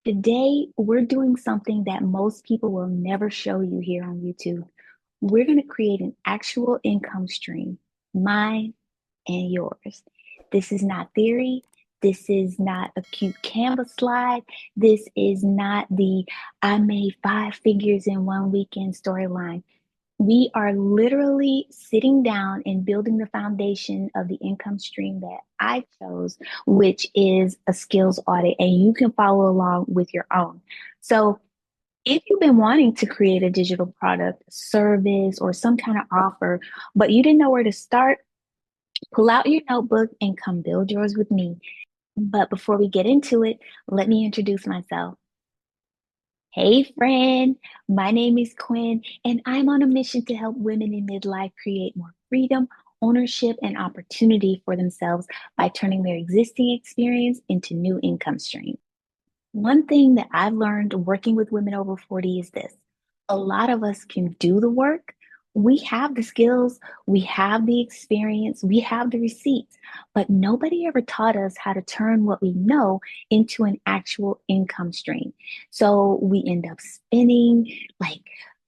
Today, we're doing something that most people will never show you here on YouTube. We're going to create an actual income stream, mine and yours. This is not theory. This is not a cute Canva slide. This is not the I made 5 figures in one weekend storyline. We are literally sitting down and building the foundation of the income stream that I chose, which is a skills audit, and you can follow along with your own. So, if you've been wanting to create a digital product, service, or some kind of offer, but you didn't know where to start, pull out your notebook and come build yours with me. But before we get into it, let me introduce myself. Hey, friend. My name is Quinn, and I'm on a mission to help women in midlife create more freedom, ownership, and opportunity for themselves by turning their existing experience into new income streams. One thing that I've learned working with women over 40 is this: a lot of us can do the work. We have the skills, we have the experience, we have the receipts, but nobody ever taught us how to turn what we know into an actual income stream. So we end up spinning, like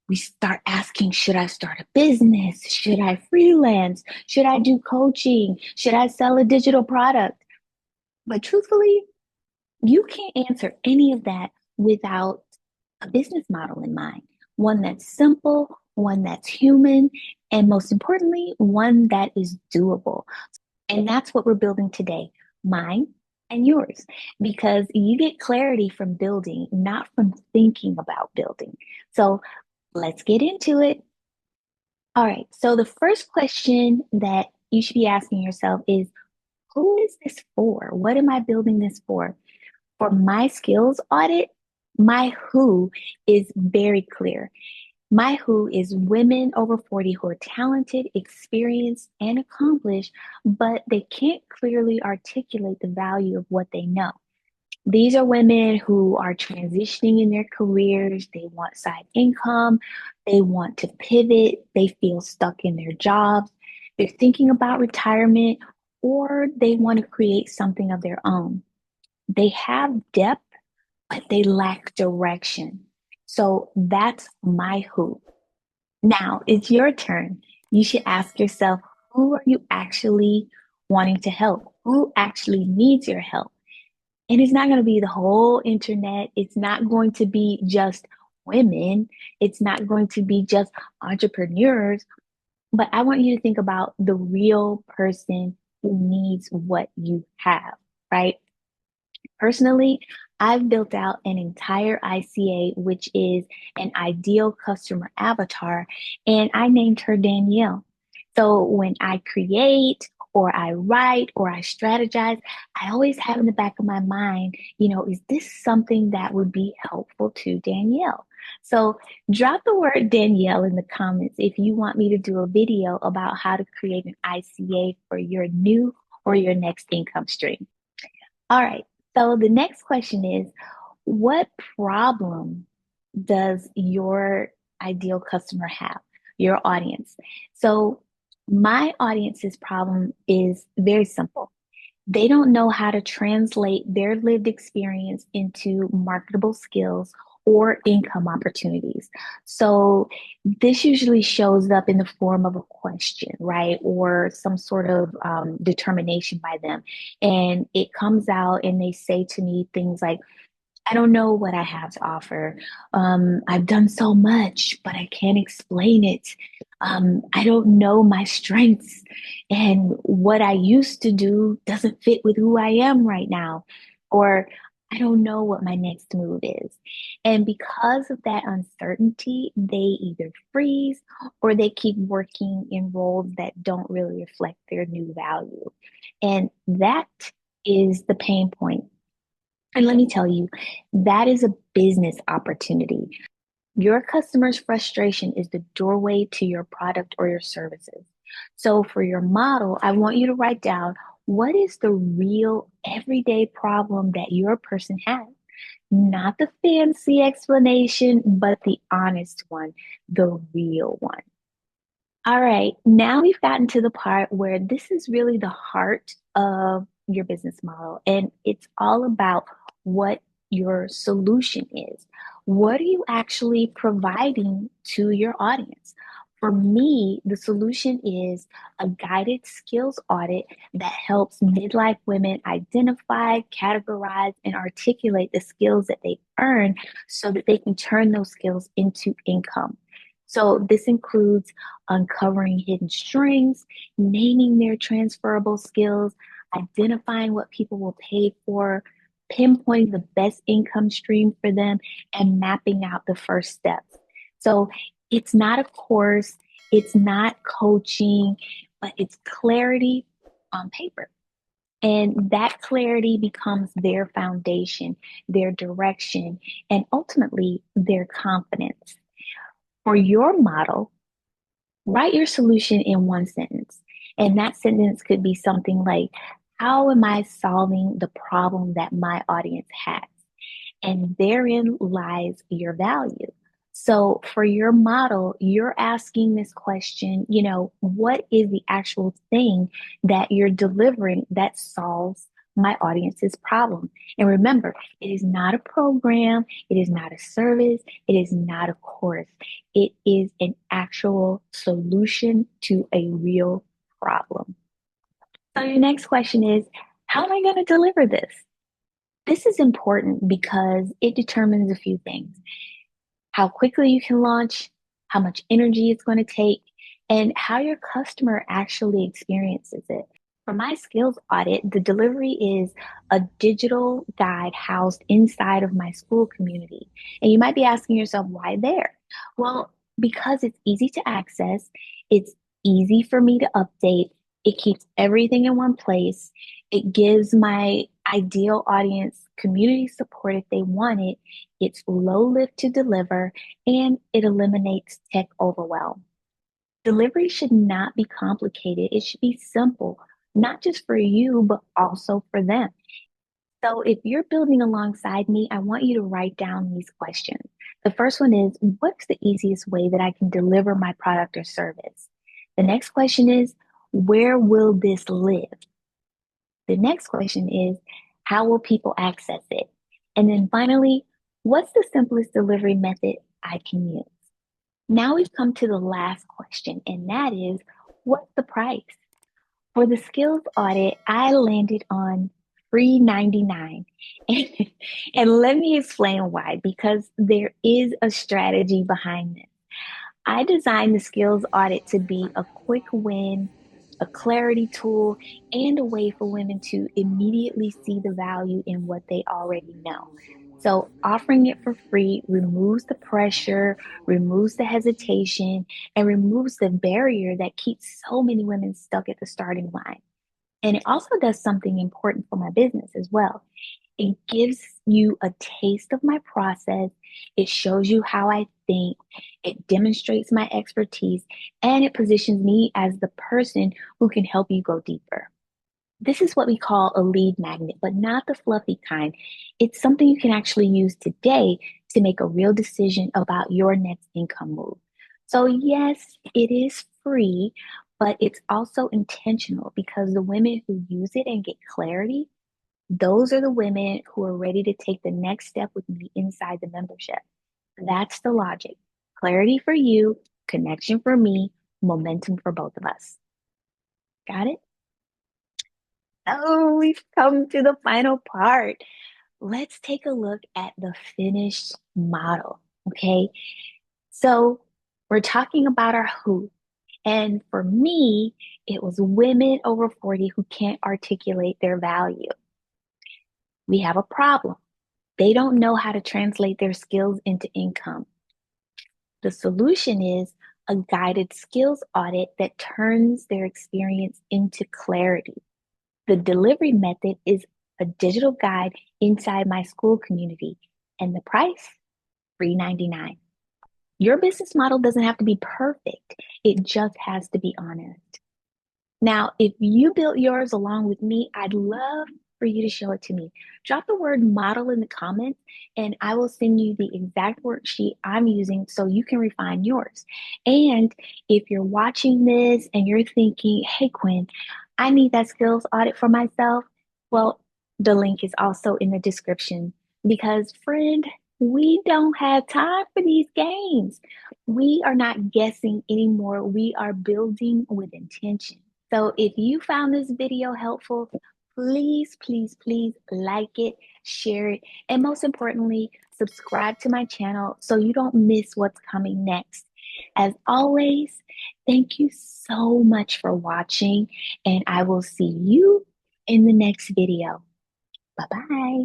we start asking, should I start a business? Should I freelance? Should I do coaching? Should I sell a digital product? But truthfully, you can't answer any of that without a business model in mind, one that's simple, one that's human, and most importantly, one that is doable. And that's what we're building today, mine and yours, because you get clarity from building, not from thinking about building. So let's get into it. All right. So the first question that you should be asking yourself is, who is this for? What am I building this for? For my skills audit, my who is very clear. My who is women over 40 who are talented, experienced, and accomplished, but they can't clearly articulate the value of what they know. These are women who are transitioning in their careers. They want side income. They want to pivot. They feel stuck in their jobs. They're thinking about retirement, or they want to create something of their own. They have depth, but they lack direction. So that's my who. Now it's your turn. You should ask yourself, who are you actually wanting to help? Who actually needs your help? And it's not going to be the whole internet. It's not going to be just women. It's not going to be just entrepreneurs. But I want you to think about the real person who needs what you have, right? Personally, I've built out an entire ICA, which is an ideal customer avatar, and I named her Danielle. So when I create or I write or I strategize, I always have in the back of my mind, is this something that would be helpful to Danielle? So drop the word Danielle in the comments if you want me to do a video about how to create an ICA for your new or your next income stream. All right. So the next question is, what problem does your ideal customer have, your audience? So my audience's problem is very simple. They don't know how to translate their lived experience into marketable skills or income opportunities. So this usually shows up in the form of a question, right? Or some sort of determination by them. And it comes out and they say to me things like, I don't know what I have to offer. I've done so much, but I can't explain it. I don't know my strengths, and what I used to do doesn't fit with who I am right now. Or I don't know what my next move is. And because of that uncertainty, they either freeze or they keep working in roles that don't really reflect their new value. And that is the pain point. And let me tell you, that is a business opportunity. Your customer's frustration is the doorway to your product or your services. So for your model, I want you to write down, what is the real everyday problem that your person has? Not the fancy explanation, but the honest one, the real one. All right, now we've gotten to the part where this is really the heart of your business model, and it's all about what your solution is. What are you actually providing to your audience? For me, the solution is a guided skills audit that helps midlife women identify, categorize, and articulate the skills that they earn so that they can turn those skills into income. So, this includes uncovering hidden strings, naming their transferable skills, identifying what people will pay for, pinpointing the best income stream for them, and mapping out the first steps. So it's not a course, it's not coaching, but it's clarity on paper. And that clarity becomes their foundation, their direction, and ultimately their confidence. For your model, write your solution in one sentence. And that sentence could be something like, how am I solving the problem that my audience has? And therein lies your value. So for your model, you're asking this question, what is the actual thing that you're delivering that solves my audience's problem? And remember, it is not a program, it is not a service, it is not a course. It is an actual solution to a real problem. So your next question is, how am I going to deliver this? This is important because it determines a few things: how quickly you can launch, how much energy it's going to take, and how your customer actually experiences it. For my skills audit, the delivery is a digital guide housed inside of my school community. And you might be asking yourself, why there? Well, because it's easy to access, it's easy for me to update, it keeps everything in one place, it gives my ideal audience community support if they want it, it's low lift to deliver, and it eliminates tech overwhelm. Delivery should not be complicated. It should be simple, not just for you, but also for them. So if you're building alongside me, I want you to write down these questions. The first one is, what's the easiest way that I can deliver my product or service? The next question is, where will this live? The next question is, how will people access it? And then finally, what's the simplest delivery method I can use? Now we've come to the last question, and that is, what's the price? For the skills audit, I landed on free 99. And, and let me explain why, because there is a strategy behind this. I designed the skills audit to be a quick win, a clarity tool, and a way for women to immediately see the value in what they already know. So, offering it for free removes the pressure, removes the hesitation, and removes the barrier that keeps so many women stuck at the starting line. And it also does something important for my business as well. It gives you a taste of my process. It shows you how I think. It demonstrates my expertise, and it positions me as the person who can help you go deeper. This is what we call a lead magnet, but not the fluffy kind. It's something you can actually use today to make a real decision about your next income move. So, yes, it is free, but it's also intentional because the women who use it and get clarity, those are the women who are ready to take the next step with me inside the membership. That's the logic. Clarity for you, connection for me, momentum for both of us. Got it? Oh, we've come to the final part. Let's take a look at the finished model. Okay. So we're talking about our who. And for me, it was women over 40 who can't articulate their value. We have a problem. They don't know how to translate their skills into income. The solution is a guided skills audit that turns their experience into clarity. The delivery method is a digital guide inside my school community, and the price, free 99. Your business model doesn't have to be perfect. It just has to be honest. Now, if you built yours along with me, I'd love for you to show it to me. Drop the word model in the comments, and I will send you the exact worksheet I'm using so you can refine yours. And if you're watching this and you're thinking, hey, Quinn, I need that skills audit for myself, well, the link is also in the description Because, friend, we don't have time for these games. We are not guessing anymore. We are building with intention. So if you found this video helpful, please, please, please like it, share it, and most importantly, subscribe to my channel so you don't miss what's coming next. As always, thank you so much for watching, and I will see you in the next video. Bye-bye.